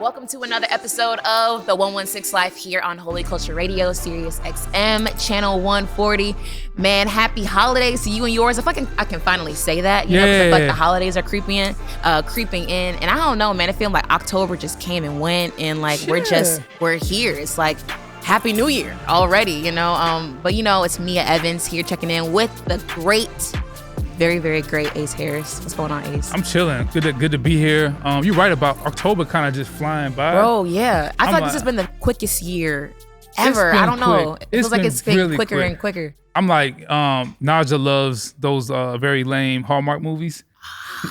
Welcome to another episode of the 116 Life here on Holy Culture Radio, Sirius XM Channel 140. Man, happy holidays to you and yours. If I can finally say that, you know, because I feel like the holidays are creeping in. And I don't know, man, it feels like October just came and went, and like we're here. It's like Happy New Year already, you know. But you know, it's Meah Evans here checking in with the great, very, very great Ace Harris. What's going on, Ace? I'm chilling. Good to be here. You're right about October kind of just flying by. Bro, yeah. I feel like this has been the quickest year ever. I don't know. It feels like it's getting quicker and quicker. I'm like, Naja loves those very lame Hallmark movies.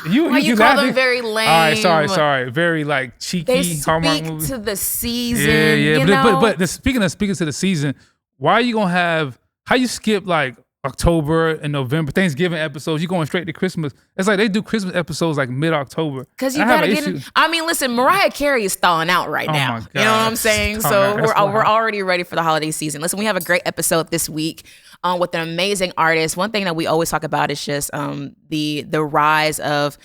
Why you call them very lame? All right, sorry. Very like cheeky Hallmark movies. They speak to the season. Yeah. But speaking to the season, why are you gonna have? How you skip like October and November, Thanksgiving episodes, you going straight to Christmas? It's like they do Christmas episodes like mid-October. Because you gotta get it. I mean, listen, Mariah Carey is thawing out right now. My God, you know what I'm saying? So we're already ready for the holiday season. Listen, we have a great episode this week with an amazing artist. One thing that we always talk about is just the rise of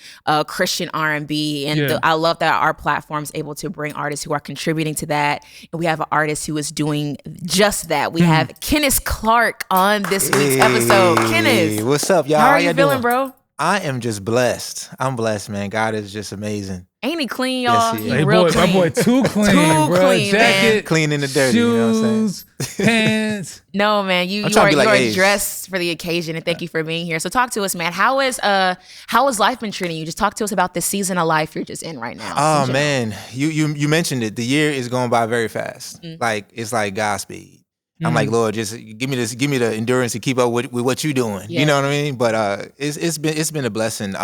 Christian R&B, and I love that our platform is able to bring artists who are contributing to that. And we have an artist who is doing just that. We have Kennis Clark on this week's episode. Kennis, what's up, y'all? How are you feeling, bro? I am just blessed. I'm blessed, man. God is just amazing. Ain't he clean, y'all? Yes, he He real clean. My boy too clean, bro. Clean, Jacket, man. Clean in the dirty, shoes, you know what I'm saying? pants. No, man, you are dressed for the occasion, and thank you for being here. So talk to us, man. How has life been treating you? Just talk to us about this season of life you're just in right now. Oh man, you mentioned it. The year is going by very fast. Like it's like Godspeed. I'm like, Lord, just give me the endurance to keep up with what you're doing. Yeah. You know what I mean? But it's been a blessing.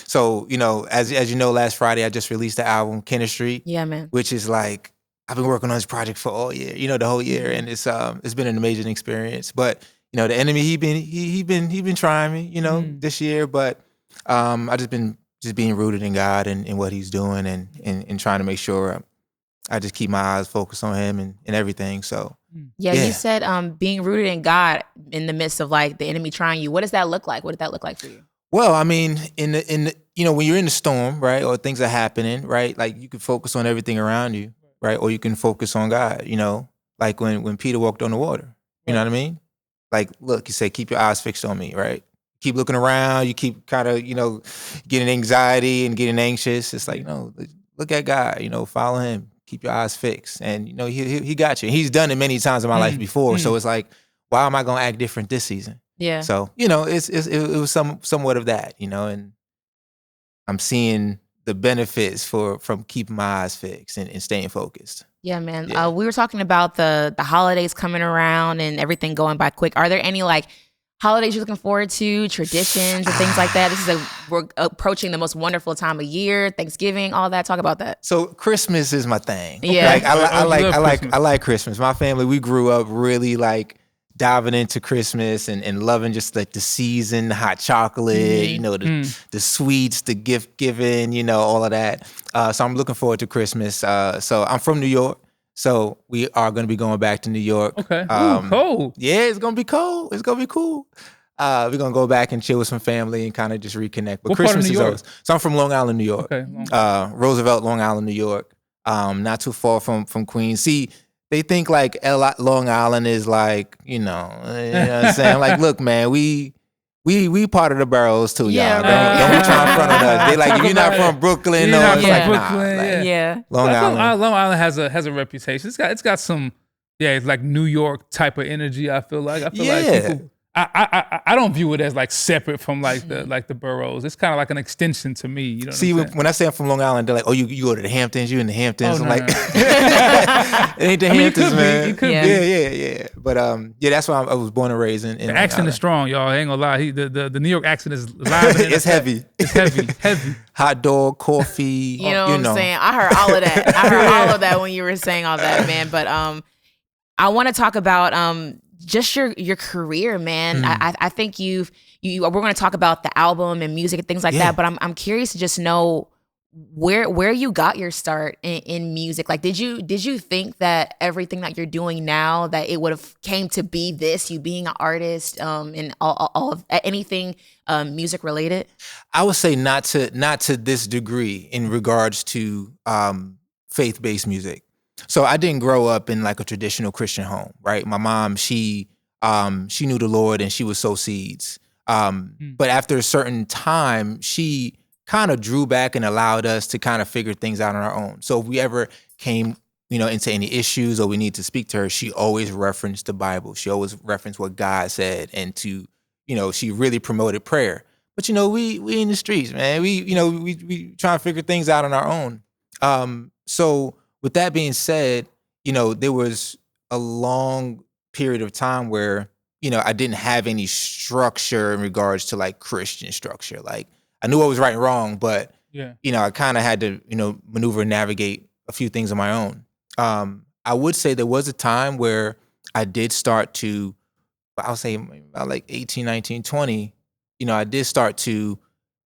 So you know, as you know, last Friday I just released the album Chemistry. Yeah, man. Which is like I've been working on this project for all year. You know, the whole year, and it's been an amazing experience. But you know, the enemy he been trying me. You know, this year, but I just been being rooted in God and what He's doing, and trying to make sure I just keep my eyes focused on Him and everything. So. Yeah, you said being rooted in God in the midst of like the enemy trying you. What does that look like? What did that look like for you? Well, I mean, in the you know, when you're in the storm, right, or things are happening, right, like you can focus on everything around you, right, or you can focus on God. You know, like when Peter walked on the water. You know what I mean? Like, look, he said, keep your eyes fixed on me, right? Keep looking around. You keep kind of, you know, getting anxiety and getting anxious. It's like, no, look at God. You know, follow Him. Keep your eyes fixed, and you know he got you. He's done it many times in my life before, so it's like, why am I gonna act different this season? Yeah. So you know, it was somewhat of that, you know, and I'm seeing the benefits from keeping my eyes fixed and staying focused. Yeah, man. Yeah. We were talking about the holidays coming around and everything going by quick. Are there any like holidays you're looking forward to, traditions or things like that? We're approaching the most wonderful time of year, Thanksgiving, all that. Talk about that. So Christmas is my thing. Yeah. Like, Christmas. I like Christmas. My family, we grew up really like diving into Christmas and loving just like the season, the hot chocolate, you know, the sweets, the gift giving, you know, all of that. So I'm looking forward to Christmas. So I'm from New York. So we are going to be going back to New York. Okay. Cold. Yeah, it's going to be cold. It's going to be cool. We're going to go back and chill with some family and kind of just reconnect. But What Christmas part of New is York? always. So I'm from Long Island, New York. Okay. Roosevelt, Long Island, New York. Not too far from Queens. See, they think like Long Island is like, you know what I'm saying? Like, look, man, we part of the boroughs too, Yeah, y'all. right. Don't be trying to front on us. They like, if you're not from Brooklyn, You're or not it's from like, Brooklyn, nah. Like, Yeah. Long Island. Long Island has a reputation. It's got some, it's like New York type of energy. I feel like people, I don't view it as like separate from like the boroughs. It's kind of like an extension to me. You know. See, when I say I'm from Long Island, they're like, "Oh, you go to the Hamptons? You in the Hamptons?" Oh, I'm no, like, no. "It ain't the Hamptons, man." It could be. Yeah. But that's why I was born and raised in The Long accent Island. is strong, y'all. I ain't gonna lie. The New York accent is live. It's heavy. It's heavy. Hot dog, coffee. You know what I'm saying? I heard all of that. I heard all of that when you were saying all that, man. But I want to talk about just your career, man. I think we're going to talk about the album and music and things like that. But I'm curious to just know where you got your start in music. Like, did you think that everything that you're doing now, that it would have came to be this, you being an artist, and all of anything music related? I would say not to this degree in regards to faith-based music. So I didn't grow up in like a traditional Christian home, right? My mom, she knew the Lord and she would sow seeds. But after a certain time, she kind of drew back and allowed us to kind of figure things out on our own. So if we ever came, into any issues or we need to speak to her, she always referenced the Bible. She always referenced what God said, and she really promoted prayer. But we in the streets, man. We try to figure things out on our own. So with that being said, there was a long period of time where I didn't have any structure in regards to like Christian structure. Like I knew what was right and wrong, but I kind of had to maneuver and navigate a few things on my own. I would say there was a time where I did start to, I'll say about like 18, 19, 20, I did start to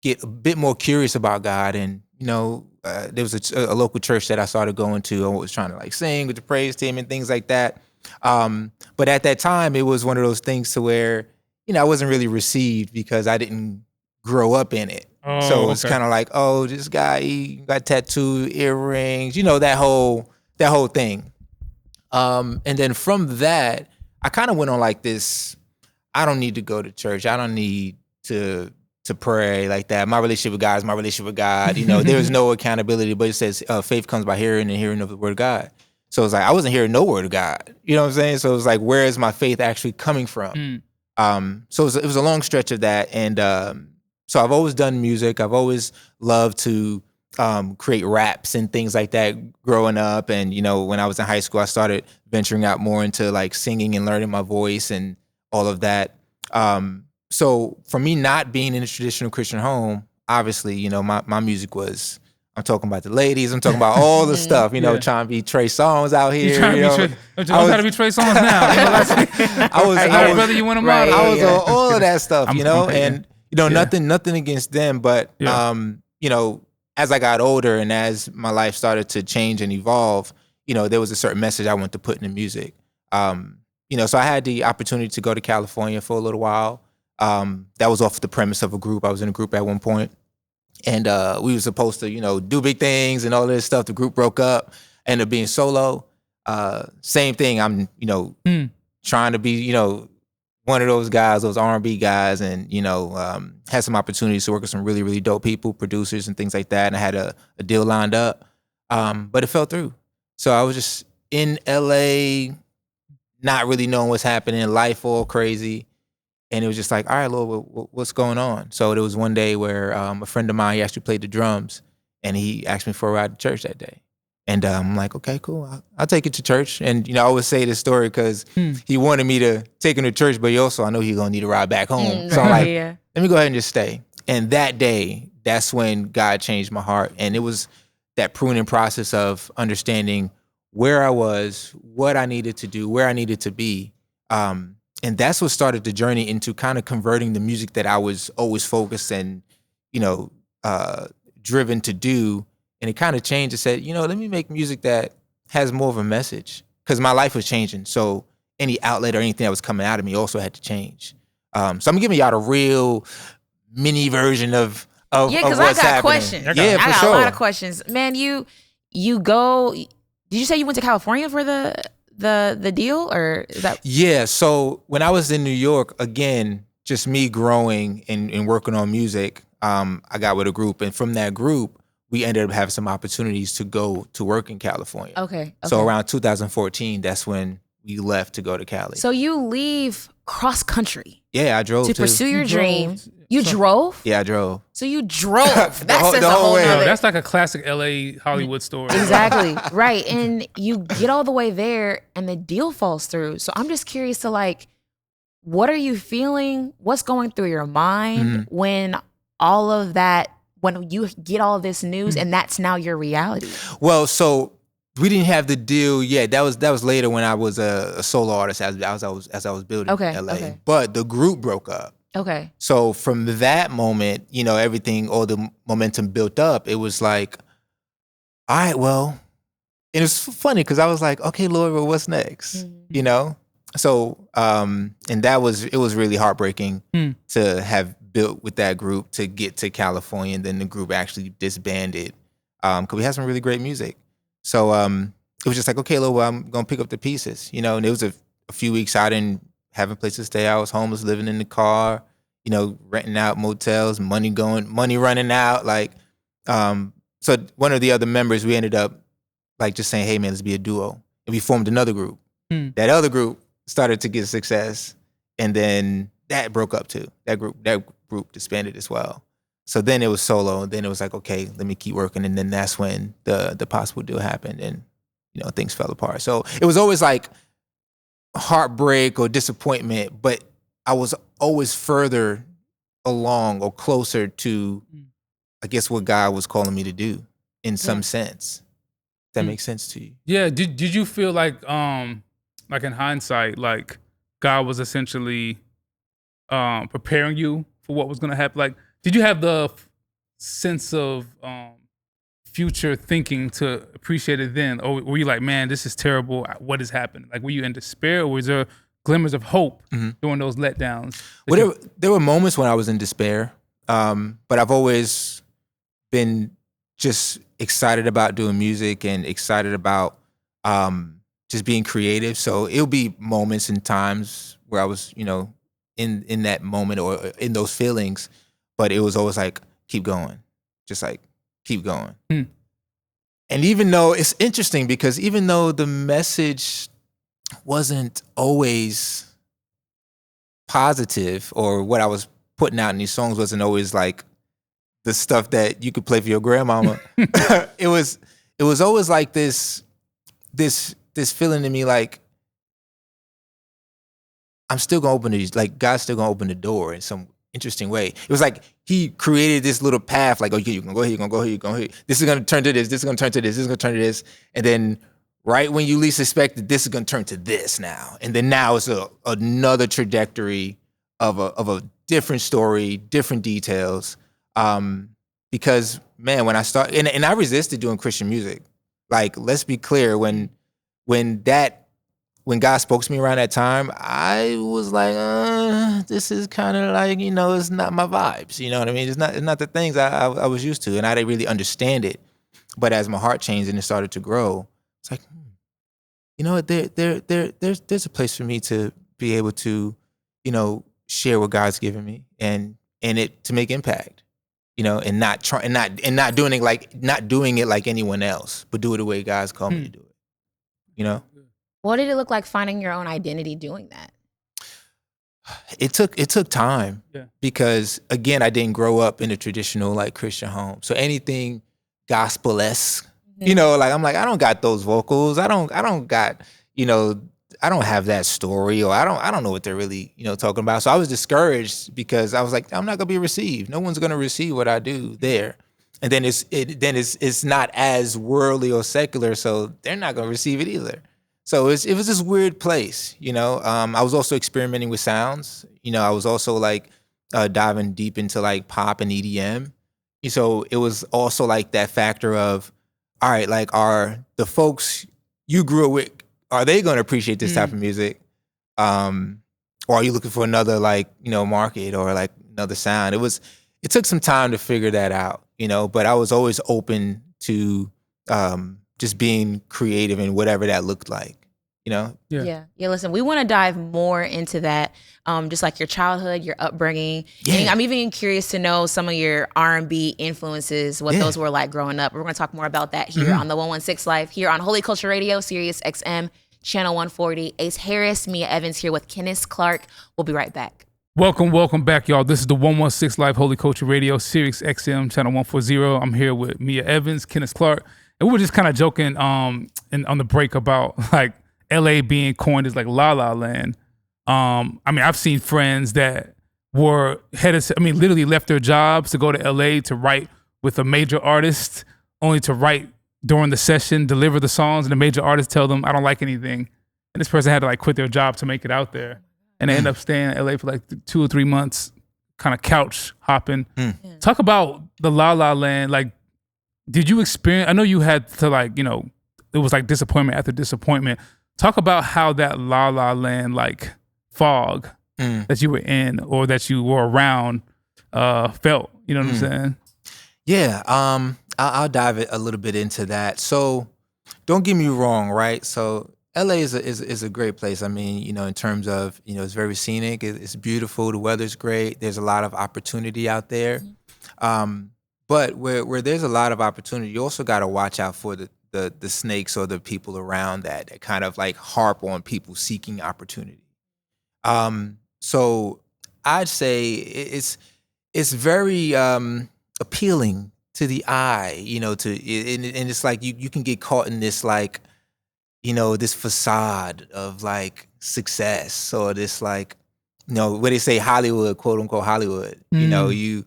get a bit more curious about God. And, there was a local church that I started going to. I was trying to like sing with the praise team and things like that. But at that time, it was one of those things to where, I wasn't really received because I didn't grow up in it. Oh, so it was kind of like, oh, this guy, he got tattooed, earrings, that whole thing. And then from that, I kind of went on like this, I don't need to go to church. I don't need to pray like that. My relationship with God is my relationship with God. There's no accountability, but it says faith comes by hearing and hearing of the word of God. So it's like, I wasn't hearing no word of God. You know what I'm saying? So it was like, where is my faith actually coming from? So it was a long stretch of that. And so I've always done music. I've always loved to create raps and things like that growing up. And, when I was in high school, I started venturing out more into like singing and learning my voice and all of that. So for me not being in a traditional Christian home, obviously, my music was, I'm talking about the ladies, I'm talking about all the stuff, trying to be Trey Songz out here. You're trying to be Trey Songz now. I was brother, you want to model. I was on all of that stuff, I'm nothing against them, but as I got older and as my life started to change and evolve, there was a certain message I wanted to put in the music. So I had the opportunity to go to California for a little while. That was off the premise of a group. I was in a group at one point, and we were supposed to, do big things and all this stuff. The group broke up, ended up being solo. Same thing. I'm, trying to be, one of those guys, those R&B guys, and, had some opportunities to work with some really, really dope people, producers and things like that. And I had a deal lined up, but it fell through. So I was just in LA, not really knowing what's happening, life all crazy. And it was just like, all right, Lord, what's going on? So there was one day where a friend of mine, he actually played the drums, and he asked me for a ride to church that day. And I'm like, okay, cool. I'll take you to church. And, I always say this story because he wanted me to take him to church, but I know he's going to need a ride back home. So I'm like, let me go ahead and just stay. And that day, that's when God changed my heart. And it was that pruning process of understanding where I was, what I needed to do, where I needed to be. And that's what started the journey into kind of converting the music that I was always focused and, driven to do. And it kind of changed. It said, let me make music that has more of a message, because my life was changing. So any outlet or anything that was coming out of me also had to change. So I'm giving y'all a real mini version of because what's I got happening. questions. Yeah, I got sure. a lot of questions. Man, you go. Did you say you went to California for the deal, or is that? Yeah. So when I was in New York, again, just me growing and working on music, I got with a group, and from that group, we ended up having some opportunities to go to work in California. Okay. So around 2014, that's when we left to go to Cali. So you leave cross country. Yeah, I drove to pursue your dream. You drove? Yeah, I drove. So you drove. That's just the a whole whole way. nother. That's like a classic LA Hollywood story. Exactly. Right. And you get all the way there and the deal falls through. So I'm just curious to what are you feeling? What's going through your mind when all of that, when you get all of this news and that's now your reality? Well, so we didn't have the deal yet. That was later when I was a solo artist as I was building LA. Okay. But the group broke up. Okay. So from that moment, everything, all the momentum built up. It was like, all right, well, and it's funny because I was like, okay, Lord, well, what's next? So and it was really heartbreaking to have built with that group to get to California, and then the group actually disbanded because we had some really great music. So it was just like, okay, well, I'm gonna pick up the pieces, you know. And it was a few weeks I didn't have a place to stay. I was homeless, living in the car, you know, renting out motels, money running out. Like, so one of the other members, we ended up like just saying, hey man, let's be a duo. And we formed another group. That other group started to get success, and then that broke up too. That group disbanded as well. So then it was solo, and then it was like, okay, let me keep working. And then that's when the possible deal happened, and you know, things fell apart. So it was always like heartbreak or disappointment, but I was always further along or closer to, I guess, what God was calling me to do in some sense. That makes sense to you? Yeah. Did you feel like in hindsight, like God was essentially preparing you for what was going to happen? Like, did you have the sense of future thinking to appreciate it then? Or were you like, man, this is terrible, what has happened? Like, were you in despair, or was there glimmers of hope during those letdowns? Well, there were moments when I was in despair, but I've always been just excited about doing music and excited about just being creative. So it'll be moments and times where I was, you know, in that moment or in those feelings, but it was always like, keep going, just like keep going. And even though it's interesting, because even though the message wasn't always positive, or what I was putting out in these songs wasn't always like the stuff that you could play for your grandmama, it was always like this feeling to me like, I'm still gonna open these, like God's still gonna open the door in some interesting way. It was like he created this little path, like, okay, you're gonna go here, you're gonna go here, you're gonna go here. This is gonna turn to this, this is gonna turn to this, this is gonna turn to this. And then right when you least expect it, this is gonna turn to this now. And then now it's another trajectory of a different story, different details. Because man, when I started, and I resisted doing Christian music. Like, let's be clear, when God spoke to me around that time, I was like, this is kind of like, you know, it's not my vibes. You know what I mean? It's not the things I was used to, and I didn't really understand it. But as my heart changed and it started to grow, it's like, you know what? There's a place for me to be able to, you know, share what God's given me and it to make impact. You know, and not doing it like anyone else, but do it the way God's called me to do it. You know. What did it look like finding your own identity doing that? It took time, because again, I didn't grow up in a traditional like Christian home. So anything gospel-esque, you know, like I'm like, I don't got those vocals. I don't got, you know, I don't have that story, or I don't know what they're really, you know, talking about. So I was discouraged because I was like, I'm not gonna be received. No one's gonna receive what I do there. And then it's not as worldly or secular, so they're not gonna receive it either. So it was this weird place, you know. I was also experimenting with sounds. You know, I was also like diving deep into like pop and EDM. So it was also like that factor of, all right, like, are the folks you grew up with, are they going to appreciate this type of music? Or are you looking for another, like, you know, market or like another sound? It took some time to figure that out, you know, but I was always open to just being creative in whatever that looked like, you know? Yeah. Listen, we want to dive more into that, just like your childhood, your upbringing. Yeah. And I'm even curious to know some of your R&B influences, what those were like growing up. We're going to talk more about that here on the 116 Live, here on Holy Culture Radio, Sirius XM Channel 140. Ace Harris, Meah Evans here with Kennis Clark. We'll be right back. Welcome back, y'all. This is the 116 Live Holy Culture Radio, Sirius XM Channel 140. I'm here with Meah Evans, Kennis Clark, and we were just kind of joking on the break about like LA being coined as like La La Land. I mean, I've seen friends that were literally left their jobs to go to LA to write with a major artist, only to write during the session, deliver the songs, and the major artist tell them, I don't like anything. And this person had to like quit their job to make it out there. And they end up staying in LA for like 2 or 3 months, kind of couch hopping. Talk about the La La Land. Like, did you experience, I know you had to like, you know, it was like disappointment after disappointment. Talk about how that La La Land like fog that you were in or that you were around felt. You know what I'm saying? Yeah, I'll dive a little bit into that. So Don't get me wrong, right? So LA is a great place. I mean, in terms of, it's very scenic. It's beautiful. The weather's great. There's a lot of opportunity out there. But where there's a lot of opportunity, you also got to watch out for the snakes or the people around that kind of like harp on people seeking opportunity. So I'd say it's very appealing to the eye, and it's like you can get caught in this like, this facade of like success, or this like, what they say, Hollywood, quote unquote Hollywood. You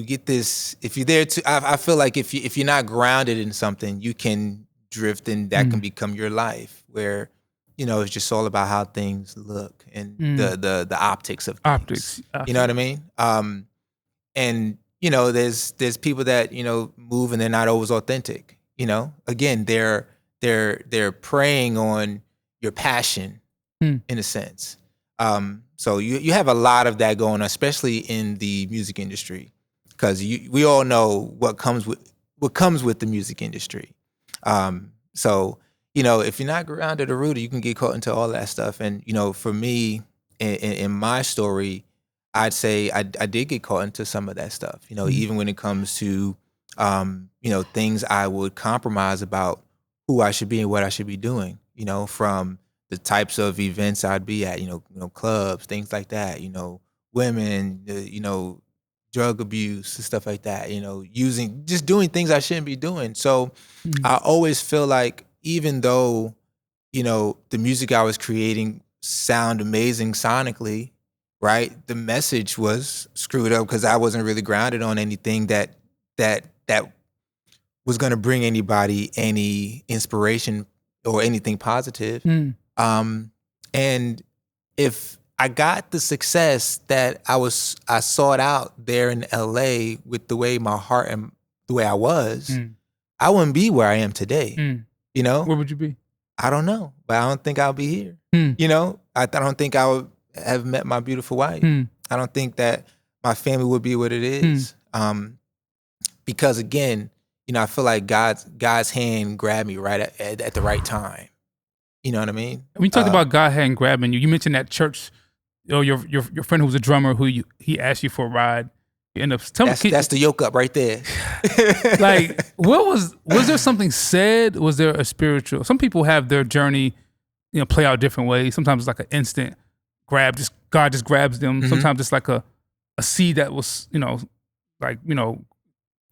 get this, if you're there to, I feel like if you're not grounded in something, you can drift, and that can become your life, where it's just all about how things look and the optics of things. You know what I mean? And there's people that move and they're not always authentic. Again, they're preying on your passion in a sense. So you have a lot of that going on, especially in the music industry, because we all know what comes with the music industry. So if you're not grounded or rooted, you can get caught into all that stuff. And for me, in my story, I'd say I did get caught into some of that stuff. Even when it comes to things I would compromise about who I should be and what I should be doing. From the types of events I'd be at, clubs, things like that, women, drug abuse and stuff like that, just doing things I shouldn't be doing. So I always feel like, even though, the music I was creating sound amazing sonically, right? The message was screwed up because I wasn't really grounded on anything that was going to bring anybody any inspiration or anything positive. And if I got the success that I sought out there in LA with the way my heart and the way I was, I wouldn't be where I am today. Where would you be? I don't know, but I don't think I'll be here. I don't think I would have met my beautiful wife. I don't think that my family would be what it is. Because again, I feel like God's hand grabbed me right at the right time. You know what I mean? When you talked about God hand grabbing you, you mentioned that church, your friend who was a drummer he asked you for a ride. You end up that's the Yoke Up right there. Like, was there something said? Was there a spiritual? Some people have their journey, play out different ways. Sometimes it's like an instant grab, God just grabs them. Sometimes it's like a seed that was,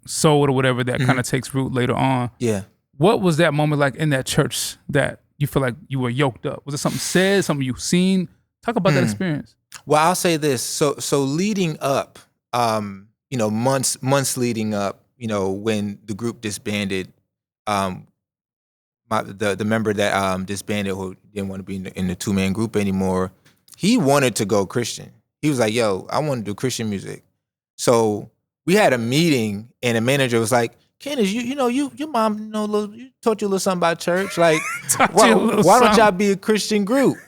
sowed or whatever that kind of takes root later on. Yeah. What was that moment like in that church that you feel like you were yoked up? Was it something said, something you seen? Talk about that experience. Well, I'll say this. So leading up, months leading up, when the group disbanded, the member that disbanded, who didn't want to be in the 2-man group anymore, he wanted to go Christian. He was like, "Yo, I want to do Christian music." So we had a meeting, and the manager was like, "Kennis, your mom taught you a little something about church. Like, why don't y'all be a Christian group?"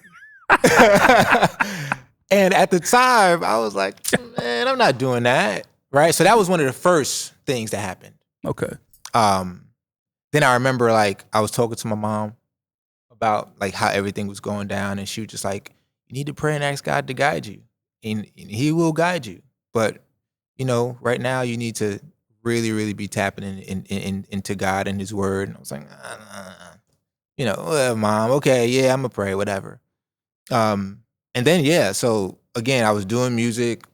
And at the time, I was like, "Man, I'm not doing that." Right. So that was one of the first things that happened. Okay. Then I remember, like, I was talking to my mom about like how everything was going down, and she was just like, "You need to pray and ask God to guide you, and He will guide you. But right now you need to really, really be tapping into God and His Word." And I was like, "Well, Mom, okay, yeah, I'm gonna pray, whatever." And then so again, I was doing music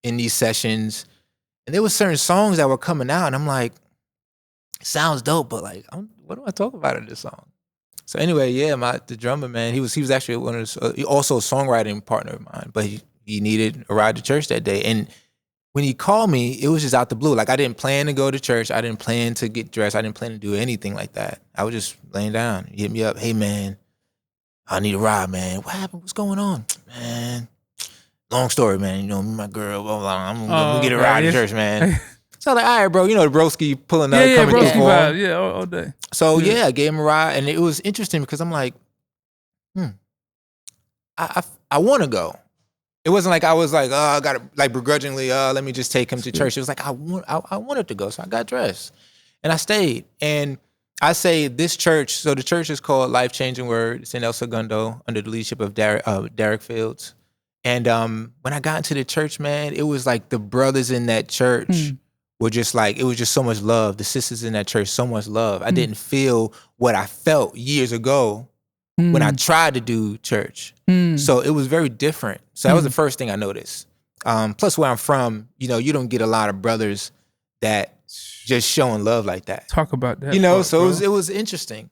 in these sessions, and there was certain songs that were coming out, and I'm like, sounds dope, but like, what do I talk about in this song? So anyway, the drummer, man, he was actually one of the, also a songwriting partner of mine, but he needed a ride to church that day. And when he called me, it was just out the blue. Like, I didn't plan to go to church. I didn't plan to get dressed. I didn't plan to do anything like that. I was just laying down. He hit me up. "Hey, man, I need a ride, man." "What happened? What's going on?" "Man, long story, man. Me and my girl, blah, blah, I'm gonna get a ride to church, man." So I was like, "All right, bro, the broski pulling up, coming through for him." All day. So I gave him a ride, and it was interesting because I'm like, I want to go. It wasn't like I was like, "Oh, I got to like begrudgingly, let me just take him to church." It was like I wanted to go, so I got dressed and I stayed. And I say this church. So the church is called Life Changing Word. It's in El Segundo under the leadership of Derek Fields. And when I got into the church, man, it was like the brothers in that church were just like, it was just so much love. The sisters in that church, so much love. I didn't feel what I felt years ago when I tried to do church. So it was very different. So that was the first thing I noticed. Plus where I'm from, you don't get a lot of brothers that just showing love like that. Talk about that. So it was interesting.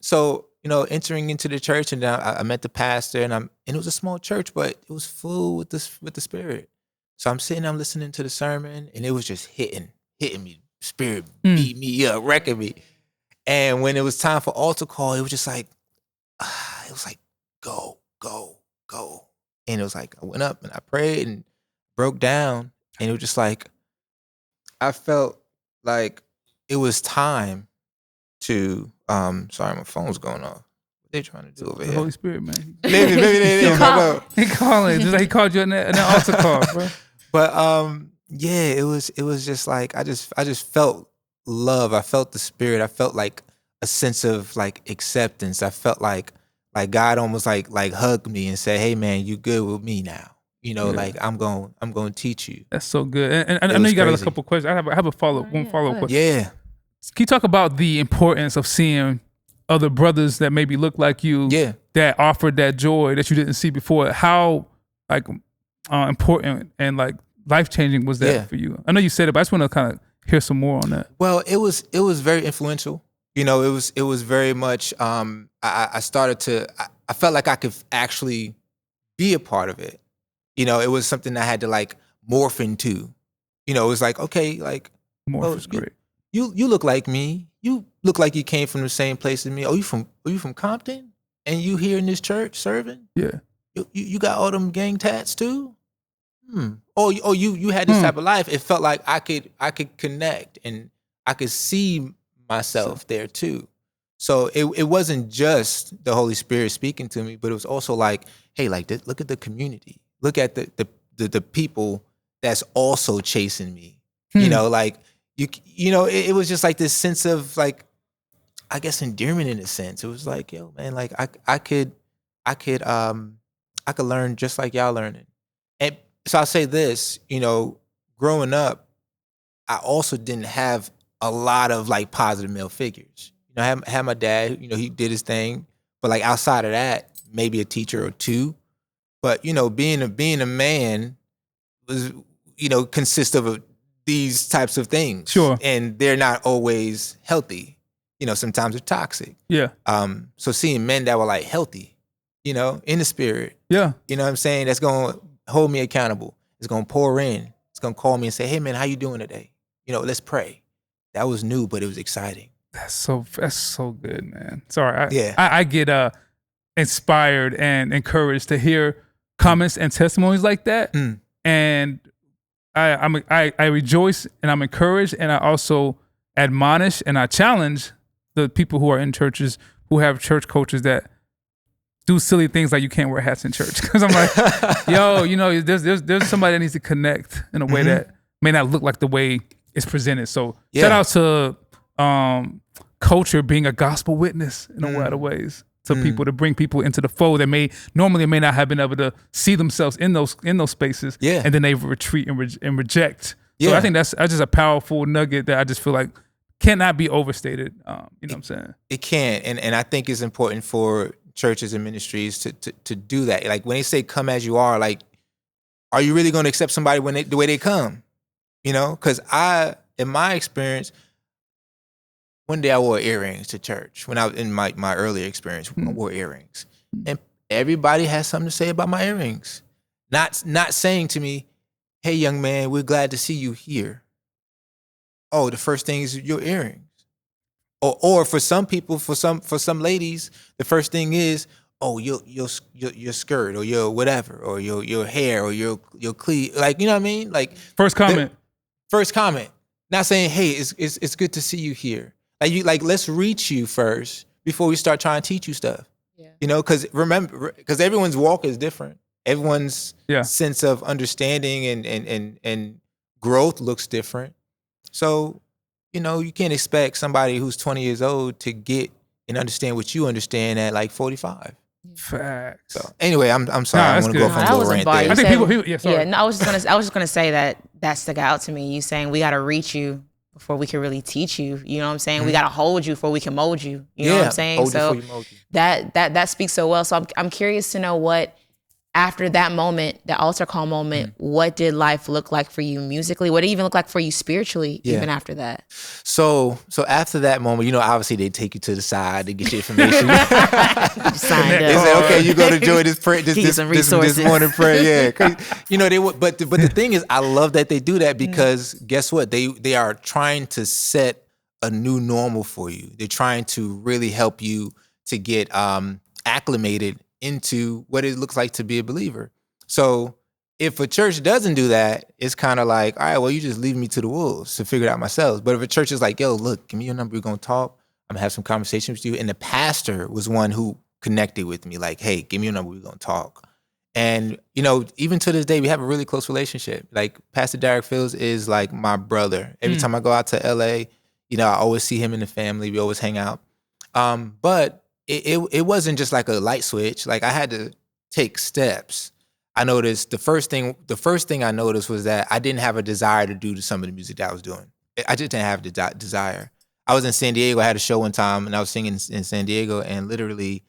So entering into the church, and I met the pastor, and it was a small church, but it was full with the Spirit. So I'm sitting, I'm listening to the sermon, and it was just hitting me. Spirit beat me up, wrecking me. And when it was time for altar call, it was just like, go, go, go. And it was like, I went up and I prayed and broke down, and it was just like, I felt like it was time to, sorry, my phone's going off. What they trying to do over the here? Holy Spirit, man. Maybe they didn't know. He calling, just like he called you in that altar call, bro. But yeah, it was just like, I just felt love. I felt the Spirit. I felt like a sense of like acceptance. I felt like God almost like hugged me and said, "Hey man, you good with me now. Like I'm going to teach you." That's so good. And I know you got a couple questions. I have a follow-up question. Yeah. Can you talk about the importance of seeing other brothers that maybe look like you that offered that joy that you didn't see before? How important and like life-changing was that for you? I know you said it, but I just want to kind of hear some more on that. Well, it was very influential. It was very much, I started to, I felt like I could actually be a part of it. It was something I had to like morph into. It was like, okay, like, morph is great. You look like me. You look like you came from the same place as me. Oh, you from Compton? And you here in this church serving? Yeah. You got all them gang tats too? Oh, you had this type of life. It felt like I could connect and I could see myself there too. So it wasn't just the Holy Spirit speaking to me, but it was also like, hey, like look at the community. Look at the people that's also chasing me. Like it was just like this sense of like, I guess endearment in a sense. It was like, yo, man, like I could learn just like y'all learning. And so I'll say this, growing up, I also didn't have a lot of like positive male figures. I had my dad, he did his thing, but like outside of that, maybe a teacher or two. But being a man was, consists of these types of things. Sure. And they're not always healthy. Sometimes they're toxic. Yeah. So seeing men that were like healthy, in the spirit. Yeah. You know what I'm saying? That's gonna hold me accountable. It's gonna pour in. It's gonna call me and say, "Hey man, how you doing today? Let's pray." That was new, but it was exciting. That's so good, man. Sorry. I I get inspired and encouraged to hear comments and testimonies like that. And I rejoice and I'm encouraged, and I also admonish and I challenge the people who are in churches who have church coaches that do silly things like you can't wear hats in church. Because I'm like, yo, there's somebody that needs to connect in a way that may not look like the way it's presented. So shout out to culture being a gospel witness in a lot of ways to people, to bring people into the fold that may not have been able to see themselves in those spaces. Yeah. And then they retreat and reject. So I think that's just a powerful nugget that I just feel like cannot be overstated. You know what I'm saying? It can't. And I think it's important for churches and ministries to do that. Like when they say come as you are, like, are you really going to accept somebody the way they come? Because in my experience, one day I wore earrings to church. When I was in my earlier experience, I wore earrings. And everybody has something to say about my earrings. Not saying to me, "Hey young man, we're glad to see you here." Oh, the first thing is your earrings. Or for some people, for some ladies, the first thing is, oh, your skirt or your whatever, or your hair or your cleave. Like, you know what I mean? Like first comment. Not saying, hey, it's good to see you here. Like let's reach you first before we start trying to teach you stuff. Yeah. Because everyone's walk is different. Everyone's sense of understanding and growth looks different. So, you can't expect somebody who's 20 years old to get and understand what you understand at like 45. Facts. So anyway, I'm sorry. Nah, I'm that's going to go good. off on that a was little a rant bar. there. You I think said- people, yeah, sorry. Yeah, no, I was just gonna say that stuck out to me. You saying we gotta reach you before we can really teach you. You know what I'm saying? We gotta hold you before we can mold you. You know what I'm saying? Hold you So before you mold you. that speaks so well. So I'm curious to know what, after that moment, the altar call moment, what did life look like for you musically? What did it even look like for you spiritually, even after that? So after that moment, obviously they take you to the side to get your information. Signed They up. say, okay, you go to join this prayer, Give you some this resources. morning prayer. Yeah, they would. But the thing is, I love that they do that because guess what? They are trying to set a new normal for you. They're trying to really help you to get acclimated into what it looks like to be a believer. So if a church doesn't do that, it's kind of like, all right, well, you just leave me to the wolves to figure it out myself. But if a church is like, yo, look, give me your number, we're going to talk. I'm going to have some conversations with you. And the pastor was one who connected with me, like, hey, give me your number, we're going to talk. And, even to this day, we have a really close relationship. Like, Pastor Derek Fields is like my brother. Every time I go out to LA, I always see him and the family. We always hang out. But it wasn't just like a light switch. Like, I had to take steps. I noticed the first thing I noticed was that I didn't have a desire to do some of the music that I was doing. I just didn't have the desire. I was in San Diego. I had a show one time, and I was singing in San Diego, and literally,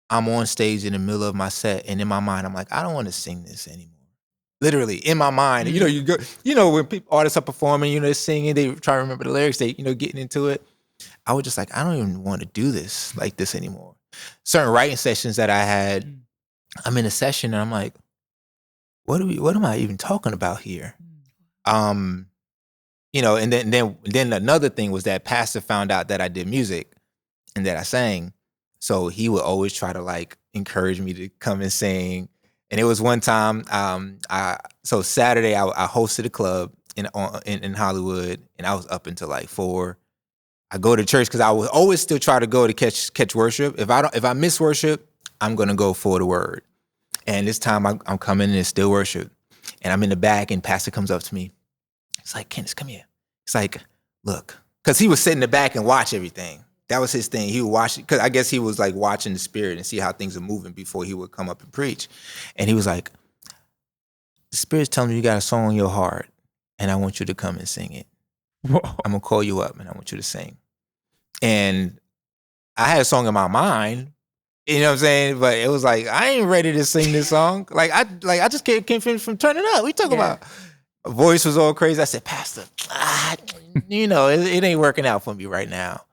I'm on stage in the middle of my set, and in my mind, I'm like, I don't want to sing this anymore. Literally, in my mind, you go, when artists are performing, they're singing, they try to remember the lyrics, they, getting into it. I was just like, I don't even want to do this like this anymore. Certain writing sessions that I had, I'm in a session and I'm like, what am I even talking about here? And then another thing was that pastor found out that I did music and that I sang. So he would always try to like encourage me to come and sing. And it was one time, so Saturday I hosted a club in Hollywood, and I was up until like 4. I go to church because I would always still try to go to catch worship. If I miss worship, I'm gonna go for the word. And this time I'm coming and it's still worship, and I'm in the back, and pastor comes up to me. It's like, Kennis, come here. It's like, look, because he would sit in the back and watch everything. That was his thing. He would watch it because I guess he was like watching the spirit and see how things are moving before he would come up and preach. And he was like, the spirit's telling me you got a song on your heart, and I want you to come and sing it. Whoa. I'm gonna call you up and I want you to sing. And I had a song in my mind, you know what I'm saying? But it was like, I ain't ready to sing this song. I just came from turning up. We talking about. My voice was all crazy. I said, Pastor, it ain't working out for me right now.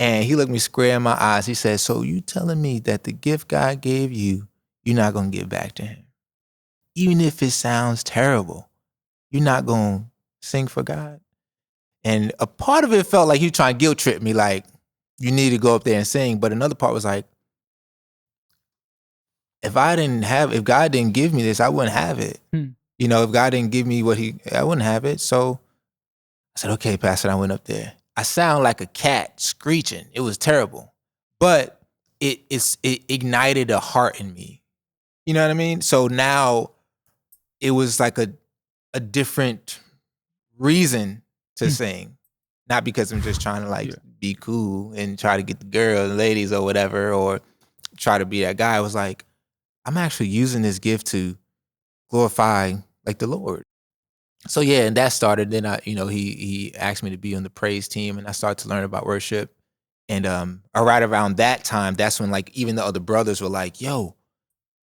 And he looked me square in my eyes. He said, so you telling me that the gift God gave you, you're not gonna give back to him? Even if it sounds terrible, you're not gonna sing for God? And a part of it felt like he was trying to guilt trip me, like, you need to go up there and sing. But another part was like, if God didn't give me this, I wouldn't have it. If God didn't give me I wouldn't have it. So I said, okay, Pastor, I went up there. I sound like a cat screeching. It was terrible. But it ignited a heart in me. You know what I mean? So now it was like a different reason to sing. Not because I'm just trying to be cool and try to get the girls, ladies or whatever, or try to be that guy. It was like, I'm actually using this gift to glorify like the Lord. So yeah, and that started. Then he asked me to be on the praise team, and I started to learn about worship. And right around that time, that's when like even the other brothers were like, yo,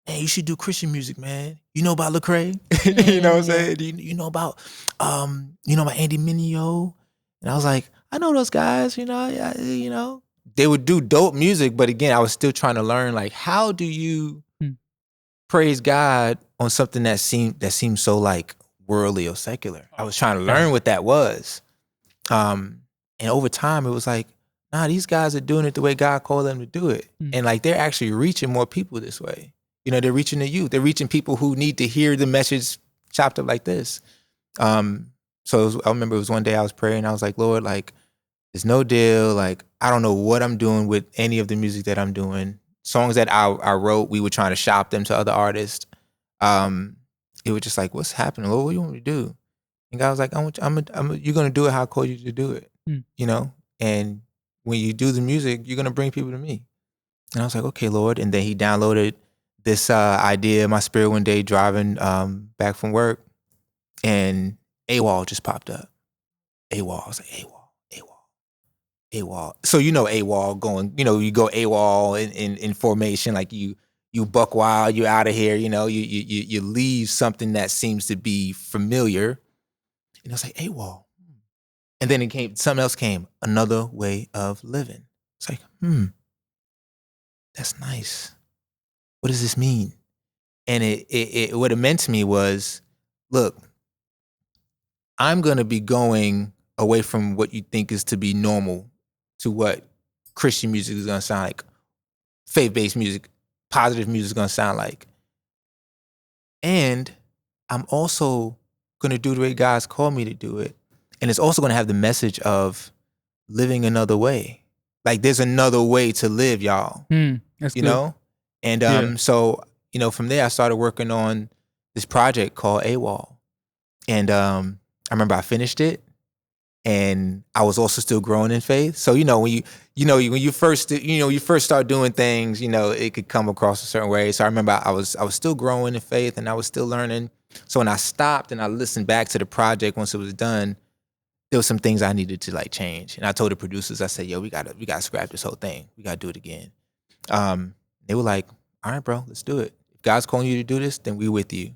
man, you should do Christian music, man. You know about Lecrae? You know what I'm saying? You know about about Andy Mineo? And I was like, I know those guys, They would do dope music, but again, I was still trying to learn, like, how do you praise God on something that seemed so like worldly or secular? I was trying to learn what that was. And over time, it was like, nah, these guys are doing it the way God called them to do it. And like, they're actually reaching more people this way. They're reaching the youth. They're reaching people who need to hear the message chopped up like this. So I remember it was one day I was praying. I was like, Lord, like, there's no deal. Like, I don't know what I'm doing with any of the music that I'm doing. Songs that I wrote, we were trying to shop them to other artists. It was just like, what's happening, Lord? What do you want me to do? And God was like, you're going to do it how I called you to do it. you know, and when you do the music, you're going to bring people to me. And I was like, okay, Lord. And then he downloaded this idea in my spirit one day driving back from work, and AWOL just popped up. AWOL. I was like, AWOL. So you know AWOL going, you know, you go AWOL in formation, like you buck wild, you're out of here, you know, you leave something that seems to be familiar. And I was like, AWOL. And then something else came, another way of living. It's like, that's nice. What does this mean? And it what it meant to me was, look, I'm going to be going away from what you think is to be normal to what Christian music is going to sound like, faith-based music, positive music is going to sound like. And I'm also going to do the way God's called me to do it. And it's also going to have the message of living another way. Like there's another way to live, y'all. That's you good. know? And so, you know, from there I started working on this project called AWOL. And I remember I finished it, and I was also still growing in faith. So, you know, when you first start doing things, you know, it could come across a certain way. So I remember I was still growing in faith, and I was still learning. So when I stopped and I listened back to the project once it was done, there was some things I needed to like change. And I told the producers, I said, yo, we gotta scrap this whole thing. We gotta do it again. They were like, all right, bro, let's do it. If God's calling you to do this, then we're with you.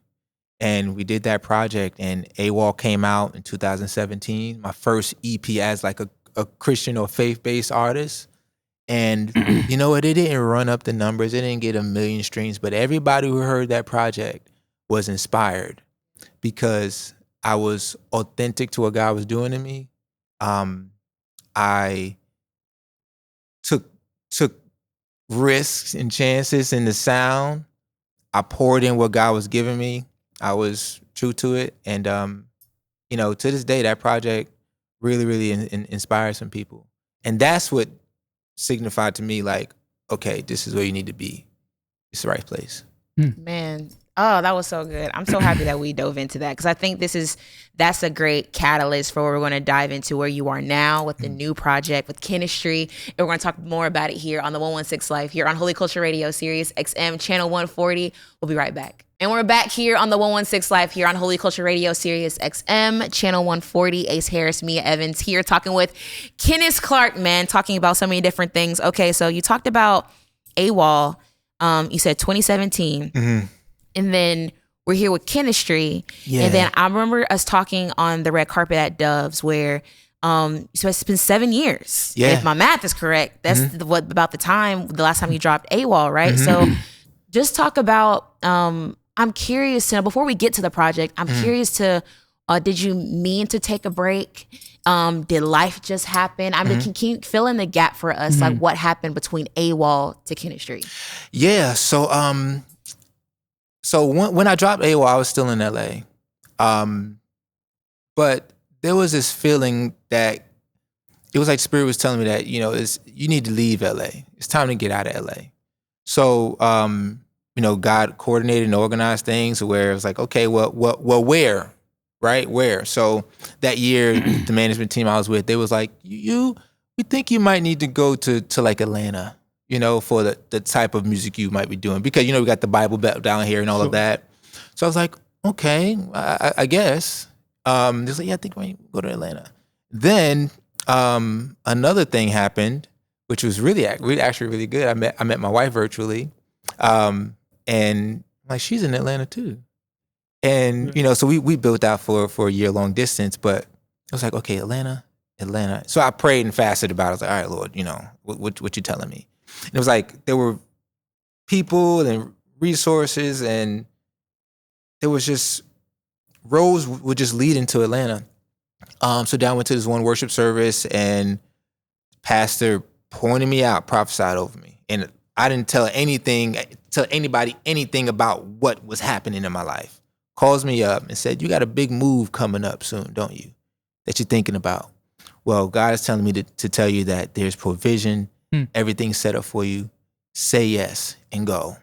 And we did that project, and AWOL came out in 2017, my first EP as like a Christian or faith-based artist. And you know what? It didn't run up the numbers. It didn't get 1 million streams, but everybody who heard that project was inspired because I was authentic to what God was doing in me. I took risks and chances in the sound. I poured in what God was giving me. I was true to it. And, you know, to this day, that project really, really inspired some people. And that's what signified to me, like, okay, this is where you need to be. It's the right place. Man, oh, that was so good. I'm so happy that we dove into that, because I think that's a great catalyst for where we're going to dive into where you are now with the new project with Chemistry. And we're going to talk more about it here on the 116 Life, here on Holy Culture Radio, Sirius XM Channel 140. We'll be right back. And we're back here on the 116 Live here on Holy Culture Radio, Sirius XM, Channel 140. Ace Harris, Meah Evans here talking with Kennis Clark, man, talking about so many different things. Okay, so you talked about AWOL. You said 2017. Mm-hmm. And then we're here with Chemistry. Yeah. And then I remember us talking on the red carpet at Dove's where so it's been 7 years. Yeah. If my math is correct, that's about the last time you dropped AWOL, right? Mm-hmm. So just talk about... I'm curious to know, before we get to the project, I'm curious to, did you mean to take a break? Did life just happen? I mean, can you fill in the gap for us? Like what happened between AWOL to Chemistry? Yeah. So, when I dropped AWOL, I was still in LA. But there was this feeling that it was like Spirit was telling me that, you know, you need to leave LA. It's time to get out of LA. So, you know, God coordinated and organized things where it was like, okay, well, where, right? Where? So that year, the management team I was with, they was like, we think you might need to go to like Atlanta, you know, for the type of music you might be doing. Because, you know, we got the Bible Belt down here and all of that. So I was like, okay, I guess. Just like, yeah, I think we might go to Atlanta. Then another thing happened, which was actually really good. I met my wife virtually. And like, she's in Atlanta too. And, you know, so we built out for a year-long distance, but I was like, okay, Atlanta. So I prayed and fasted about it. I was like, all right, Lord, you know, what you telling me? And it was like, there were people and resources, and there was just, roads would just lead into Atlanta. So then I went to this one worship service, and pastor pointed me out, prophesied over me. And I didn't tell anybody anything about what was happening in my life. Calls me up and said, you got a big move coming up soon, don't you? That you're thinking about. Well, God is telling me to tell you that there's provision, everything's set up for you. Say yes and go.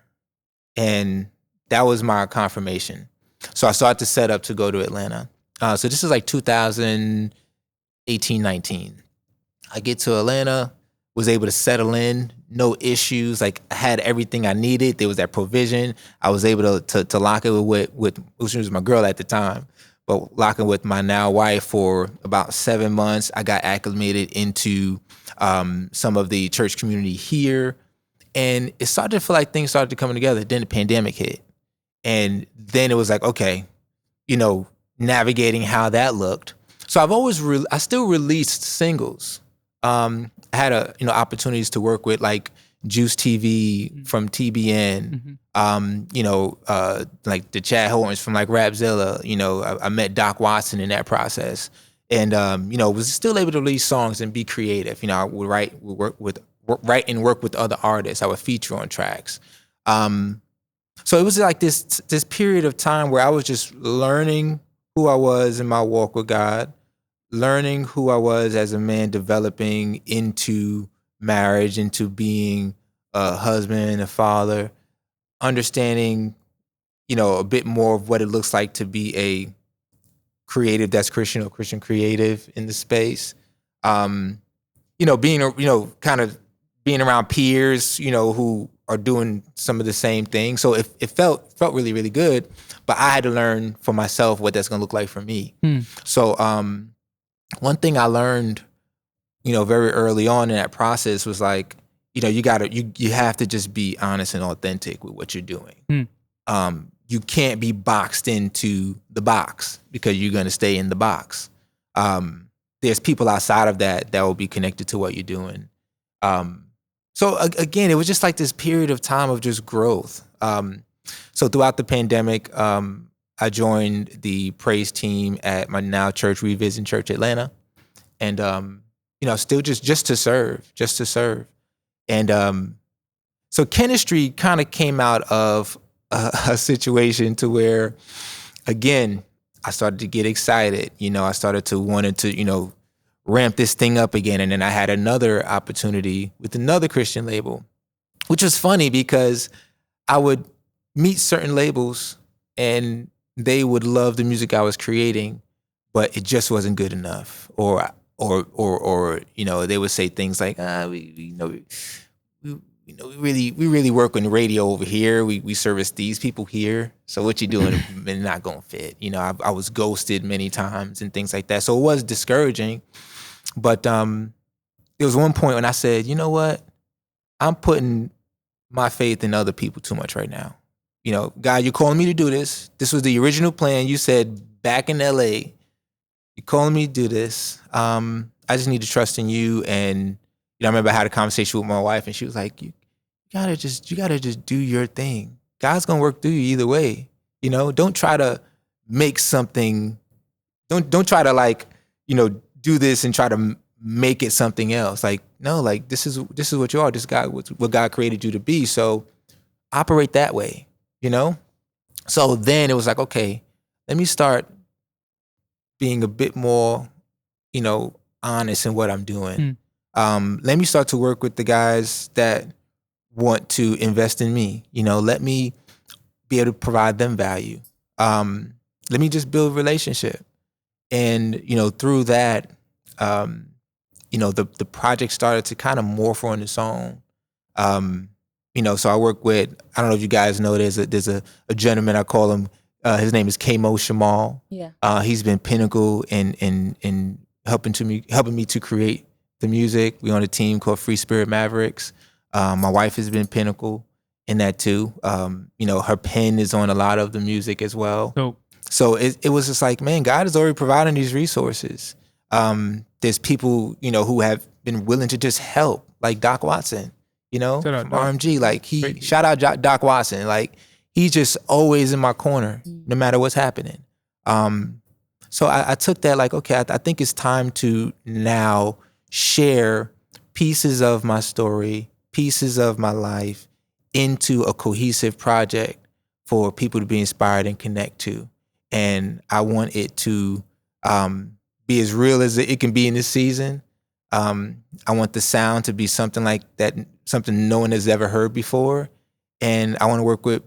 And that was my confirmation. So I started to set up to go to Atlanta. So this is like 2018, 19. I get to Atlanta, was able to settle in, no issues. Like I had everything I needed. There was that provision. I was able to lock it with which was my girl at the time, but locking with my now wife for about 7 months. I got acclimated into some of the church community here, and it started to feel like things started to come together. Then the pandemic hit, and then it was like, okay, navigating how that looked. So I've always I still released singles. I had opportunities to work with like Juice TV from TBN, like the Chad Hortons from like Rapzilla. I met Doc Watson in that process, and was still able to release songs and be creative. I would write and work with other artists. I would feature on tracks. So it was like this period of time where I was just learning who I was in my walk with God, learning who I was as a man, developing into marriage, into being a husband, a father, understanding, a bit more of what it looks like to be a creative that's Christian or Christian creative in the space. Being, kind of being around peers, who are doing some of the same things. So it felt really, really good, but I had to learn for myself what that's going to look like for me. So, one thing I learned, very early on in that process was like, you have to just be honest and authentic with what you're doing. You can't be boxed into the box because you're going to stay in the box. There's people outside of that will be connected to what you're doing. So again, it was just like this period of time of just growth. So throughout the pandemic, I joined the praise team at my now church, Revision Church Atlanta, and still just to serve. And so Chemistry kind of came out of a situation to where, again, I started to get excited. I started to wanted to ramp this thing up again, and then I had another opportunity with another Christian label, which was funny because I would meet certain labels and they would love the music I was creating, but it just wasn't good enough. Or they would say things like, we really work on radio over here. We service these people here. So what you doing is not gonna fit. I was ghosted many times and things like that. So it was discouraging. But there was one point when I said, you know what? I'm putting my faith in other people too much right now. God, you're calling me to do this. This was the original plan. You said back in LA, you're calling me to do this. I just need to trust in you. And I remember I had a conversation with my wife, and she was like, you gotta just do your thing. God's gonna work through you either way. Don't try to make something. Don't try to do this and try to make it something else. Like, no, like this is what you are. This God, what God created you to be. So operate that way. So then it was like, okay, let me start being a bit more, honest in what I'm doing. Let me start to work with the guys that want to invest in me. Let me be able to provide them value. Let me just build a relationship. And, through that, the project started to kind of morph on its own. So I work with, I don't know if you guys know, there's a gentleman, I call him, his name is K-Mo Shamal. Yeah. He's been pinnacle in helping me to create the music. We're on a team called Free Spirit Mavericks. My wife has been pinnacle in that too. Her pen is on a lot of the music as well. So it was just like, man, God is already providing these resources. There's people, who have been willing to just help, like Doc Watson, from RMG. Like shout out Doc Watson. Like he's just always in my corner, no matter what's happening. So I took that like, okay, I think it's time to now share pieces of my story, pieces of my life into a cohesive project for people to be inspired and connect to. And I want it to be as real as it can be in this season. I want the sound to be something like that, something no one has ever heard before. And I want to work with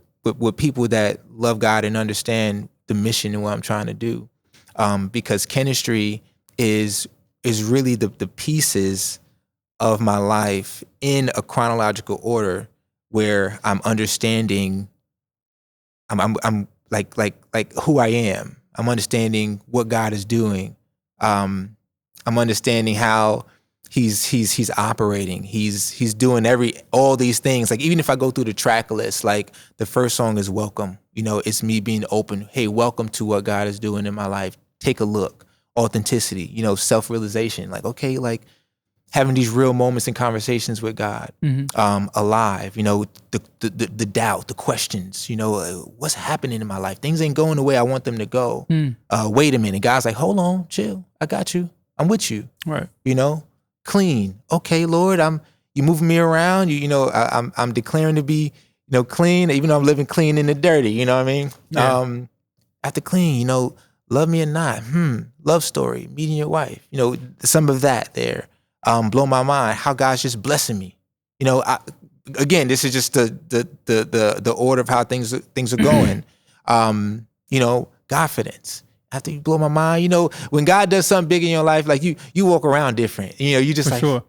people that love God and understand the mission and what I'm trying to do. Because Chemistry is is really the pieces of my life in a chronological order where I'm understanding. I'm like who I am. I'm understanding what God is doing. I'm understanding how he's operating. He's doing all these things. Like even if I go through the track list, like the first song is Welcome. You know, it's me being open. Hey, welcome to what God is doing in my life. Take a look. Authenticity, you know, self-realization. Like, okay, like having these real moments and conversations with God, alive, you know, the doubt, the questions, you know, what's happening in my life? Things ain't going the way I want them to go. Wait a minute. God's like, hold on, chill. I got you. I'm with you. Right. You know, clean. Okay, Lord, you moving me around. I'm declaring to be, you know, clean, even though I'm living clean in the dirty. You know what I mean? Yeah. After clean, you know, love me or not. Love story, meeting your wife. You know, some of that there. Blow my mind how God's just blessing me. You know, again, this is just the order of how things are going. You know, confidence. After you blow my mind, you know, when God does something big in your life, like you walk around different. You know, you just For like, sure.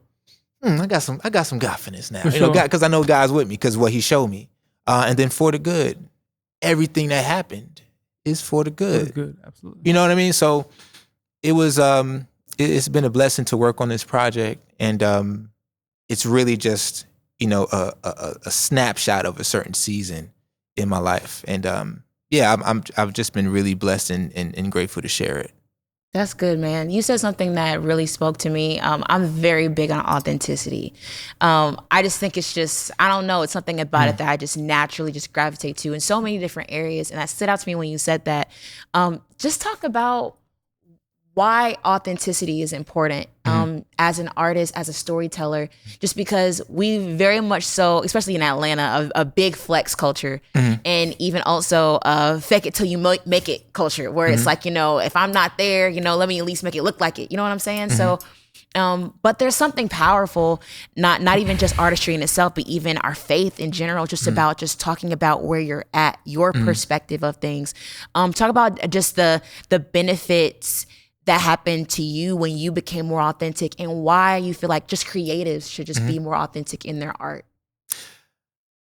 I got some confidence now. For You know, sure. God, because I know God's with me because what He showed me. And then for the good, everything that happened is for the good. Good, absolutely. You know what I mean? So it was. It's been a blessing to work on this project, and it's really just, you know, a snapshot of a certain season in my life, and I've just been really blessed and grateful to share it. That's good, man. You said something that really spoke to me. I'm very big on authenticity. I just think it's just, I don't know, it's something about it that I just naturally just gravitate to in so many different areas, and that stood out to me when you said that. Just talk about why authenticity is important as an artist, as a storyteller, just because we very much so, especially in Atlanta, a big flex culture, and even also fake it till you make it culture, where it's like, you know, if I'm not there, you know, let me at least make it look like it. You know what I'm saying? So, but there's something powerful, not even just artistry in itself, but even our faith in general, just about just talking about where you're at, your perspective of things. Talk about just the benefits that happened to you when you became more authentic, and why you feel like just creatives should just be more authentic in their art.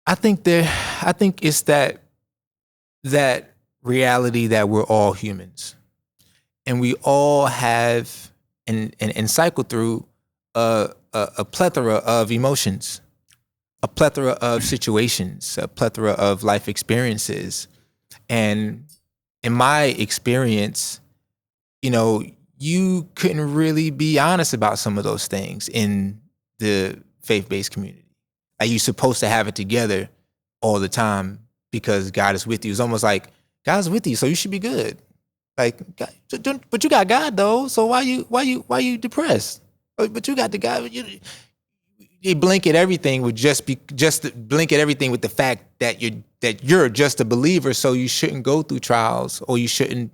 I think it's that reality that we're all humans, and we all have and cycle through a plethora of emotions, a plethora of situations, a plethora of life experiences, and in my experience, you know, you couldn't really be honest about some of those things in the faith-based community. Like you're supposed to have it together all the time because God is with you. It's almost like God's with you, so you should be good. Like, but you got God though, so why you depressed? But you got the God. You blanket everything with just blanket everything with the fact that you're just a believer, so you shouldn't go through trials, or you shouldn't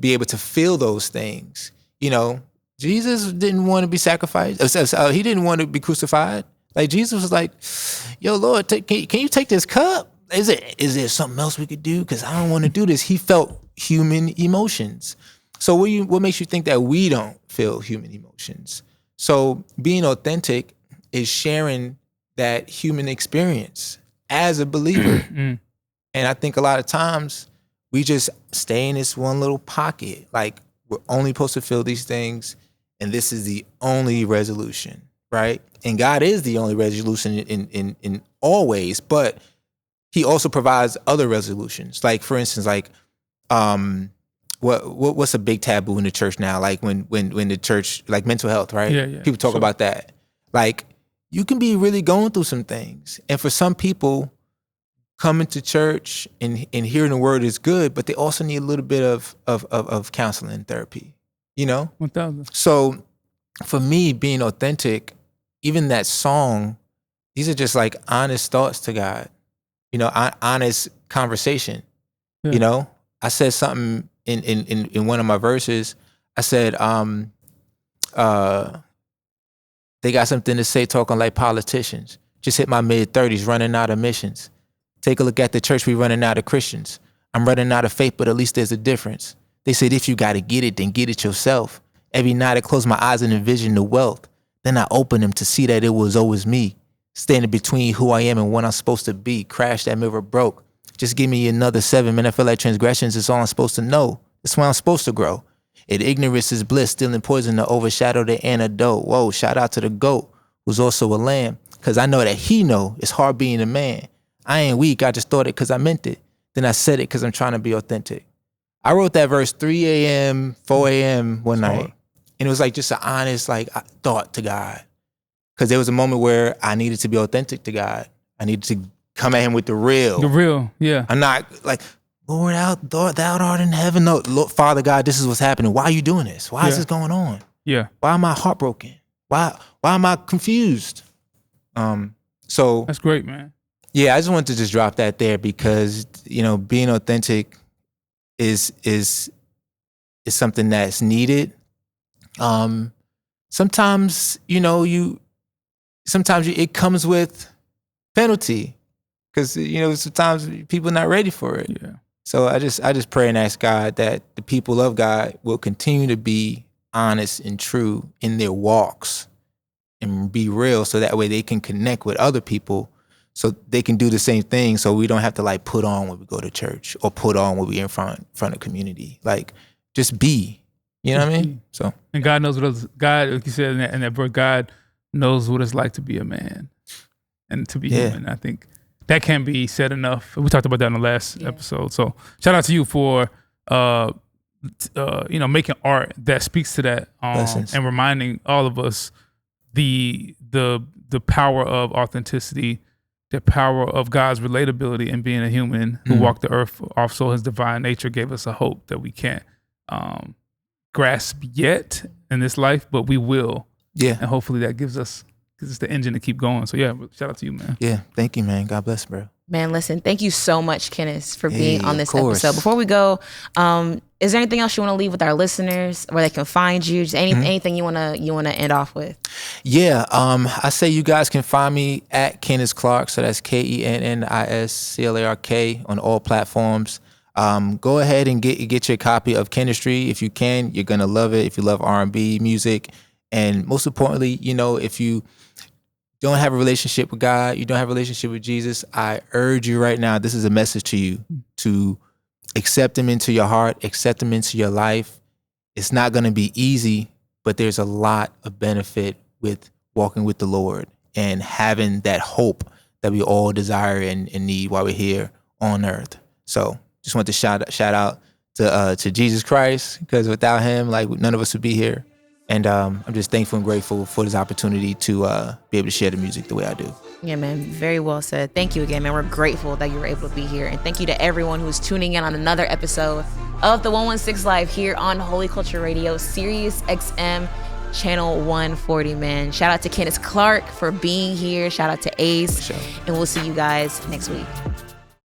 be able to feel those things. You know, Jesus didn't want to be sacrificed. He didn't want to be crucified. Like Jesus was like, yo, Lord, can you take this cup? Is there something else we could do? Because I don't want to do this. He felt human emotions. So what makes you think that we don't feel human emotions? So being authentic is sharing that human experience as a believer. And I think a lot of times we just stay in this one little pocket. Like we're only supposed to feel these things, and this is the only resolution, right? And God is the only resolution in all ways, but He also provides other resolutions. Like for instance, like what's a big taboo in the church now? Like when the church, like mental health, right? Yeah. People talk about that. Like you can be really going through some things, and for some people, coming to church and hearing the word is good, but they also need a little bit of counseling and therapy, you know? 1,000. So for me, being authentic, even that song, these are just like honest thoughts to God, you know, honest conversation. Yeah. You know, I said something in one of my verses. I said, they got something to say talking like politicians. Just hit my mid-30s running out of missions. Take a look at the church, we running out of Christians. I'm running out of faith, but at least there's a difference. They said, if you got to get it, then get it yourself. Every night I closed my eyes and envisioned the wealth. Then I opened them to see that it was always me, standing between who I am and what I'm supposed to be. Crash, that mirror broke. Just give me another 7, man. I feel like transgressions is all I'm supposed to know. That's why I'm supposed to grow. In ignorance is bliss, stealing poison to overshadow the antidote. Whoa, shout out to the GOAT, who's also a lamb. Cause I know that he know it's hard being a man. I ain't weak, I just thought it cause I meant it. Then I said it cause I'm trying to be authentic. I wrote that verse 3 a.m., 4 a.m. one night. And it was like just an honest thought to God. Cause there was a moment where I needed to be authentic to God. I needed to come at him with the real. The real, yeah. I'm not like, Lord, thou art in heaven. No, Lord, Father God, this is what's happening. Why are you doing this? Why is this going on? Yeah. Why am I heartbroken? Why am I confused? So that's great, man. Yeah, I just wanted to just drop that there because, being authentic is something that's needed. Sometimes, it comes with penalty because, sometimes people are not ready for it. Yeah. So I just pray and ask God that the people of God will continue to be honest and true in their walks and be real so that way they can connect with other people so they can do the same thing so we don't have to put on when we go to church or put on when we in front of community. Just be. You know what I mean? So, and God knows God, like you said in that verse, God knows what it's like to be a man and to be human. I think that can't be said enough. We talked about that in the last episode. So shout out to you for, making art that speaks to that and reminding all of us the power of authenticity, the power of God's relatability and being a human who walked the earth off so his divine nature gave us a hope that we can't grasp yet in this life, but we will. Yeah. And hopefully that gives us the engine to keep going. So yeah, shout out to you, man. Yeah. Thank you, man. God bless, bro. Man, listen, thank you so much, Kennis, for being on this episode. Before we go, is there anything else you want to leave with our listeners where they can find you? Just anything you want to end off with? Yeah. I say you guys can find me at Kennis Clark. So that's KennisClark on all platforms. Go ahead and get your copy of Chemistry. If you can, you're going to love it. If you love R&B music. And most importantly, if you don't have a relationship with God, you don't have a relationship with Jesus, I urge you right now, this is a message to you, to accept him into your heart, accept him into your life. It's not going to be easy, but there's a lot of benefit with walking with the Lord and having that hope that we all desire and need while we're here on earth. So just want to shout out to Jesus Christ, because without him, none of us would be here. And I'm just thankful and grateful for this opportunity to be able to share the music the way I do. Yeah, man. Very well said. Thank you again, man. We're grateful that you were able to be here. And thank you to everyone who's tuning in on another episode of the 116 Live here on Holy Culture Radio, Sirius XM Channel 140, man. Shout out to Kennis Clark for being here. Shout out to Ace. And we'll see you guys next week.